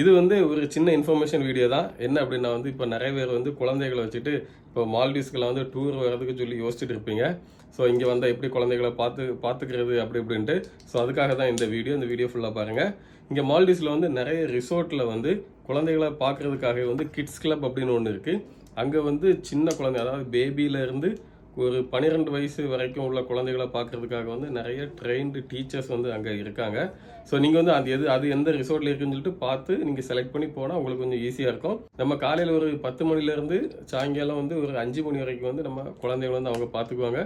இது வந்து ஒரு சின்ன இன்ஃபர்மேஷன் வீடியோ தான். என்ன அப்படின்னா வந்து இப்போ நிறைய பேர் வந்து குழந்தைகளை வச்சுட்டு இப்போ மால்டீவ்ஸ்க்கெல்லாம் வந்து டூர் வர்றதுக்கு சொல்லி யோசிச்சுட்டு இருப்பீங்க. ஸோ இங்கே வந்தால் எப்படி குழந்தைகளை பார்த்துக்கிறது அப்படி இப்படின்ட்டு. ஸோ அதுக்காக தான் இந்த வீடியோ ஃபுல்லாக பாருங்கள். இங்கே மால்டீவ்ஸில் வந்து நிறைய ரிசோர்ட்டில் வந்து குழந்தைகளை பார்க்குறதுக்காக வந்து கிட்ஸ் கிளப் அப்படின்னு ஒன்று இருக்குது. அங்கே வந்து சின்ன குழந்தை, அதாவது பேபியிலேருந்து ஒரு 12 வயசு வரைக்கும் உள்ள குழந்தைகளை பார்க்கறதுக்காக வந்து நிறைய ட்ரெயின்டு டீச்சர்ஸ் வந்து அங்கே இருக்காங்க. ஸோ நீங்கள் வந்து அது எந்த ரிசோர்ட்டில் இருக்குன்னு சொல்லிட்டு பார்த்து நீங்கள் செலக்ட் பண்ணி போனால் உங்களுக்கு கொஞ்சம் ஈஸியாக இருக்கும். நம்ம காலையில் ஒரு 10 மணிலேருந்து சாயங்காலம் வந்து ஒரு 5 மணி வரைக்கும் வந்து நம்ம குழந்தைகளை வந்து அவங்க பார்த்துக்குவாங்க.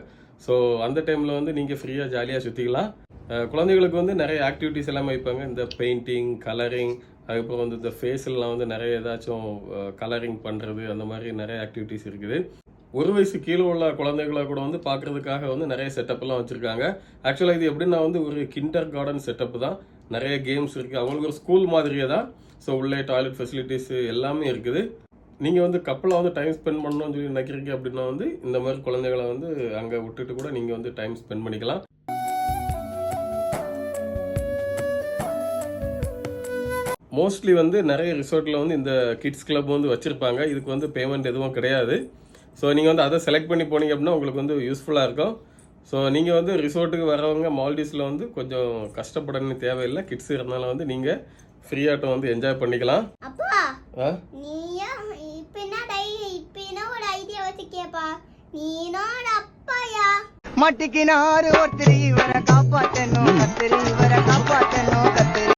ஸோ அந்த டைமில் வந்து நீங்கள் ஃப்ரீயாக ஜாலியாக சுற்றிக்கலாம். குழந்தைகளுக்கு வந்து நிறைய ஆக்டிவிட்டிஸ் எல்லாமே வைப்பாங்க. இந்த பெயிண்டிங், கலரிங், அதுக்கப்புறம் வந்து இந்த ஃபேஸில்லாம் வந்து நிறைய ஏதாச்சும் கலரிங் பண்ணுறது, அந்த மாதிரி நிறைய ஆக்டிவிட்டிஸ் இருக்குது. 1 வயசு கீழே உள்ள குழந்தைகளை கூட வந்து பார்க்குறதுக்காக வந்து நிறைய செட்டப்லாம் வச்சுருக்காங்க. ஆக்சுவலாக இது எப்படின்னா வந்து ஒரு கிண்டர் கார்டன் செட்டப் தான். நிறைய கேம்ஸ் இருக்குது. அவங்களுக்கு ஒரு ஸ்கூல் மாதிரியே தான். ஸோ உள்ளே டாய்லெட் ஃபெசிலிட்டிஸ் எல்லாமே இருக்குது. நீங்கள் வந்து கப்பலில் வந்து டைம் ஸ்பெண்ட் பண்ணணும்னு சொல்லி நினைக்கிறீங்க அப்படின்னா வந்து இந்த மாதிரி குழந்தைகளை வந்து அங்கே விட்டுட்டு கூட நீங்கள் வந்து டைம் ஸ்பெண்ட் பண்ணிக்கலாம். மோஸ்ட்லி வந்து நிறைய ரிசோர்ட்டில் வந்து இந்த கிட்ஸ் கிளப் வந்து வச்சுருப்பாங்க. இதுக்கு வந்து பேமெண்ட் எதுவும் கிடையாது. ஸோ நீங்கள் வந்து அதை செலக்ட் பண்ணி போனீங்க அப்படின்னா உங்களுக்கு வந்து யூஸ்ஃபுல்லாக இருக்கும். ஸோ நீங்கள் வந்து ரிசோர்ட்டுக்கு வரவங்க மால்டீவ்ஸில் வந்து கொஞ்சம் கஷ்டப்படணும்னு தேவையில்லை. கிட்ஸ் இருந்தால வந்து நீங்கள் ஃப்ரீயாட்டம் வந்து என்ஜாய் பண்ணிக்கலாம். அப்பா நீயா இப்பனா ஒரு ஐடியா வச்சுக்கேப்பா. நீனோட அப்பாயா மட்டிக்கினாரு ஒருத்தர் இவரை காப்பாற்றணும், கத்திரி இவரை காப்பாற்றணும்.